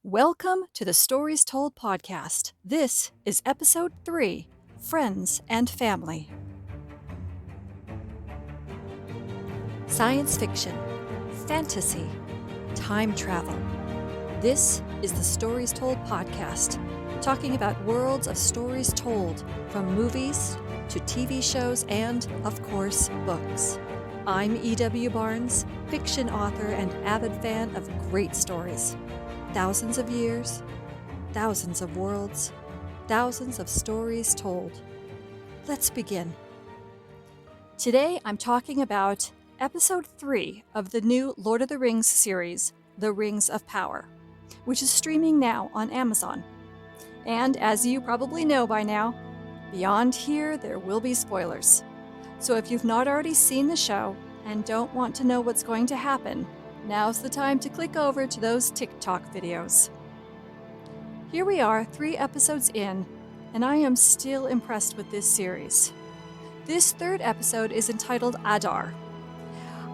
Welcome to the Stories Told podcast. This is episode 3, Friends and Family. Science fiction, fantasy, time travel. This is the Stories Told podcast, talking about worlds of stories told, from movies to TV shows and, of course, books. I'm E.W. Barnes, fiction author and avid fan of great stories. Thousands of years, thousands of worlds, thousands of stories told. Let's begin. Today I'm talking about episode 3 of the new Lord of the Rings series, The Rings of Power, which is streaming now on Amazon. And as you probably know by now, beyond here there will be spoilers. So if you've not already seen the show and don't want to know what's going to happen, now's the time to click over to those TikTok videos. Here we are, 3 episodes in, and I am still impressed with this series. This 3rd episode is entitled Adar.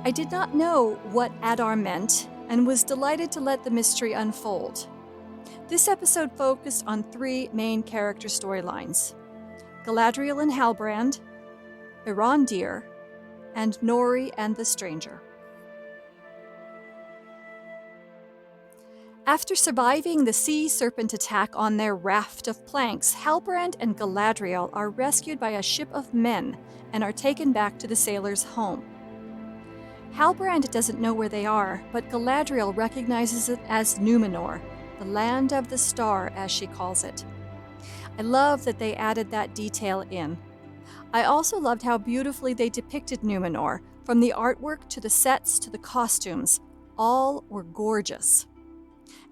I did not know what Adar meant and was delighted to let the mystery unfold. This episode focused on 3 main character storylines: Galadriel and Halbrand, Arondir, and Nori and the Stranger. After surviving the sea serpent attack on their raft of planks, Halbrand and Galadriel are rescued by a ship of men and are taken back to the sailors' home. Halbrand doesn't know where they are, but Galadriel recognizes it as Numenor, the land of the star, as she calls it. I love that they added that detail in. I also loved how beautifully they depicted Numenor, from the artwork to the sets to the costumes. All were gorgeous.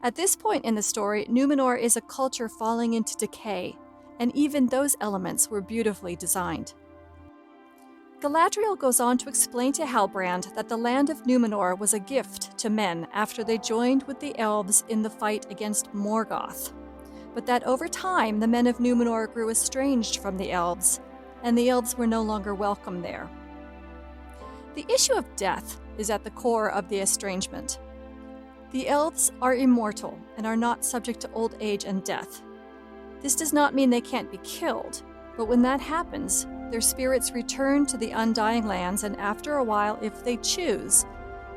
At this point in the story, Numenor is a culture falling into decay, and even those elements were beautifully designed. Galadriel goes on to explain to Halbrand that the land of Numenor was a gift to men after they joined with the elves in the fight against Morgoth, but that over time the men of Numenor grew estranged from the elves, and the elves were no longer welcome there. The issue of death is at the core of the estrangement. The elves are immortal and are not subject to old age and death. This does not mean they can't be killed, but when that happens, their spirits return to the Undying Lands, and after a while, if they choose,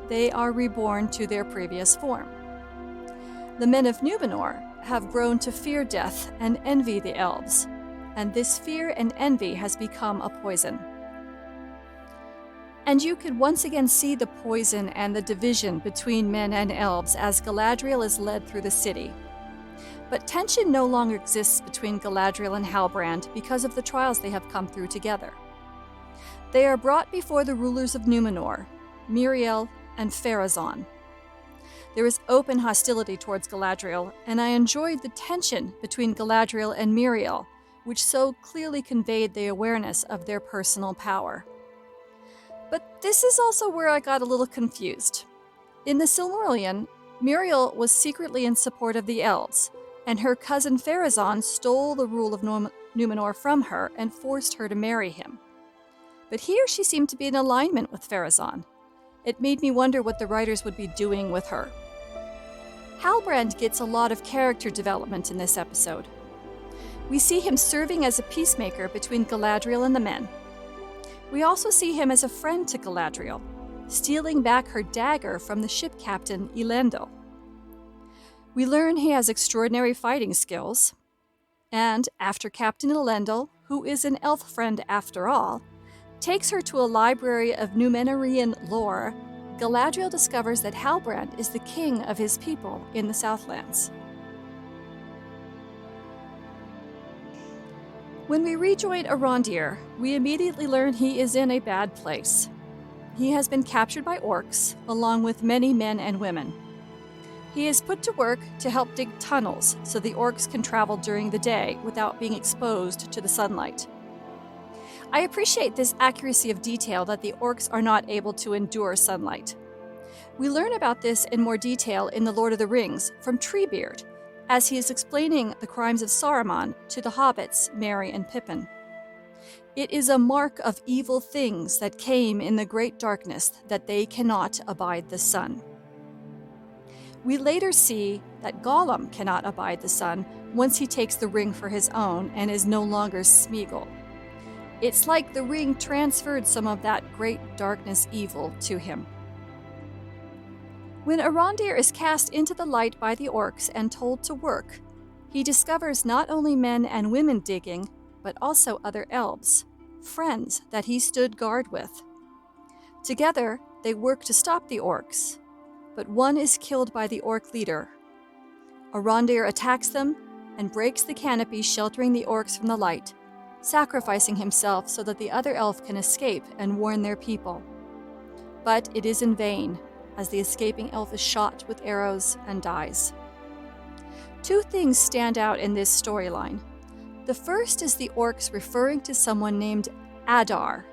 they are reborn to their previous form. The men of Numenor have grown to fear death and envy the elves, and this fear and envy has become a poison. And you could once again see the poison and the division between men and elves as Galadriel is led through the city. But tension no longer exists between Galadriel and Halbrand because of the trials they have come through together. They are brought before the rulers of Numenor, Miriel and Pharazôn. There is open hostility towards Galadriel, and I enjoyed the tension between Galadriel and Miriel, which so clearly conveyed the awareness of their personal power. But this is also where I got a little confused. In the Silmarillion, Miriel was secretly in support of the elves, and her cousin Pharazôn stole the rule of Numenor from her and forced her to marry him. But here she seemed to be in alignment with Pharazôn. It made me wonder what the writers would be doing with her. Halbrand gets a lot of character development in this episode. We see him serving as a peacemaker between Galadriel and the men. We also see him as a friend to Galadriel, stealing back her dagger from the ship captain Elendil. We learn he has extraordinary fighting skills, and after Captain Elendil, who is an elf friend after all, takes her to a library of Númenórean lore, Galadriel discovers that Halbrand is the king of his people in the Southlands. When we rejoin Arondir, we immediately learn he is in a bad place. He has been captured by orcs, along with many men and women. He is put to work to help dig tunnels so the orcs can travel during the day without being exposed to the sunlight. I appreciate this accuracy of detail that the orcs are not able to endure sunlight. We learn about this in more detail in The Lord of the Rings from Treebeard, as he is explaining the crimes of Saruman to the hobbits, Merry and Pippin. It is a mark of evil things that came in the great darkness that they cannot abide the sun. We later see that Gollum cannot abide the sun once he takes the ring for his own and is no longer Smeagol. It's like the ring transferred some of that great darkness evil to him. When Arondir is cast into the light by the orcs and told to work, he discovers not only men and women digging, but also other elves, friends that he stood guard with. Together, they work to stop the orcs, but one is killed by the orc leader. Arondir attacks them and breaks the canopy sheltering the orcs from the light, sacrificing himself so that the other elf can escape and warn their people. But it is in vain, as the escaping elf is shot with arrows and dies. Two things stand out in this storyline. The first is the orcs referring to someone named Adar.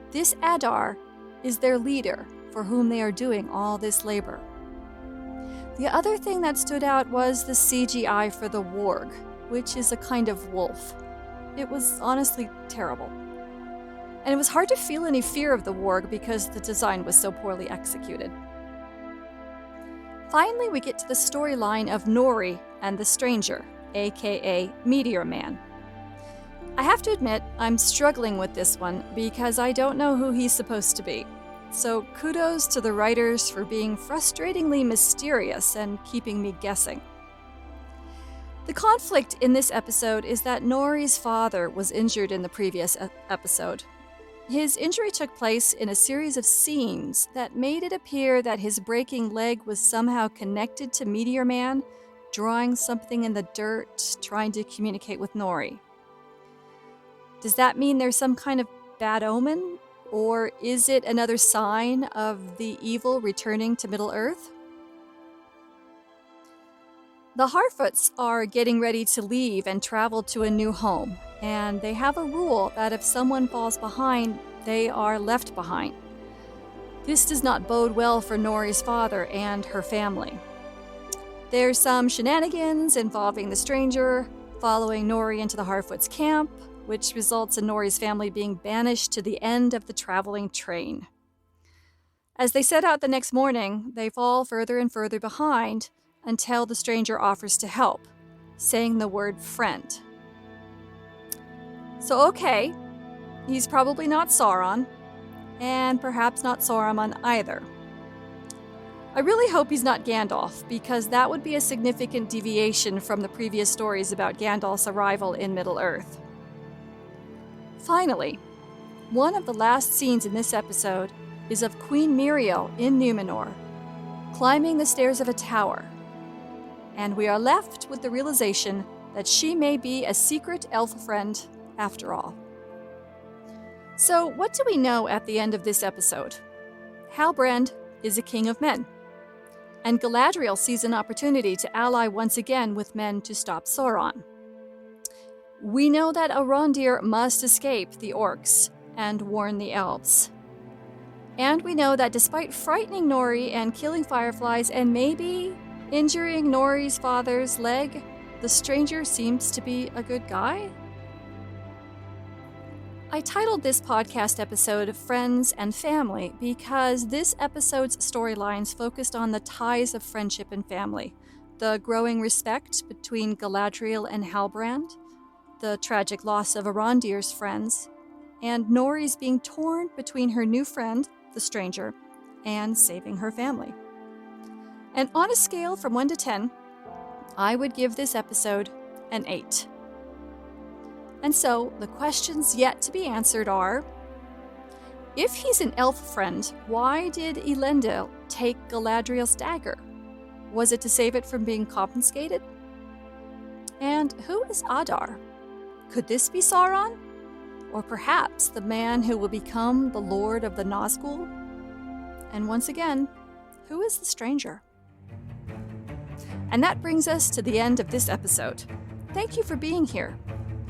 This Adar is their leader, for whom they are doing all this labor. The other thing that stood out was the CGI for the warg, which is a kind of wolf. It was honestly terrible. And it was hard to feel any fear of the warg because the design was so poorly executed. Finally, we get to the storyline of Nori and the Stranger, aka Meteor Man. I have to admit, I'm struggling with this one because I don't know who he's supposed to be. So kudos to the writers for being frustratingly mysterious and keeping me guessing. The conflict in this episode is that Nori's father was injured in the previous episode. His injury took place in a series of scenes that made it appear that his breaking leg was somehow connected to Meteor Man, drawing something in the dirt, trying to communicate with Nori. Does that mean there's some kind of bad omen? Or is it another sign of the evil returning to Middle-earth? The Harfoots are getting ready to leave and travel to a new home, and they have a rule that if someone falls behind, they are left behind. This does not bode well for Nori's father and her family. There's some shenanigans involving the Stranger, following Nori into the Harfoots' camp, which results in Nori's family being banished to the end of the traveling train. As they set out the next morning, they fall further and further behind until the Stranger offers to help, saying the word friend. So okay, he's probably not Sauron, and perhaps not Saruman either. I really hope he's not Gandalf, because that would be a significant deviation from the previous stories about Gandalf's arrival in Middle-earth. Finally, one of the last scenes in this episode is of Queen Miriel in Numenor, climbing the stairs of a tower, and we are left with the realization that she may be a secret elf friend after all. So what do we know at the end of this episode? Halbrand is a king of men, and Galadriel sees an opportunity to ally once again with men to stop Sauron. We know that Arondir must escape the orcs and warn the elves. And we know that despite frightening Nori and killing fireflies and maybe injuring Nori's father's leg, the Stranger seems to be a good guy? I titled this podcast episode Friends and Family because this episode's storylines focused on the ties of friendship and family, the growing respect between Galadriel and Halbrand, the tragic loss of Arondir's friends, and Nori's being torn between her new friend, the Stranger, and saving her family. And on a scale from 1 to 10, I would give this episode an 8. And so, the questions yet to be answered are, if he's an elf friend, why did Elendil take Galadriel's dagger? Was it to save it from being confiscated? And who is Adar? Could this be Sauron? Or perhaps the man who will become the Lord of the Nazgul? And once again, who is the Stranger? And that brings us to the end of this episode. Thank you for being here.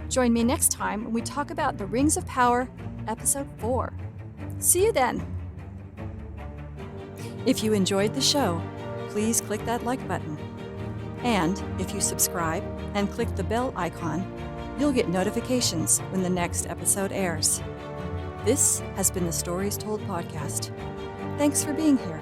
Join me next time when we talk about The Rings of Power, Episode 4. See you then! If you enjoyed the show, please click that like button. And if you subscribe and click the bell icon, you'll get notifications when the next episode airs. This has been the Stories Told podcast. Thanks for being here.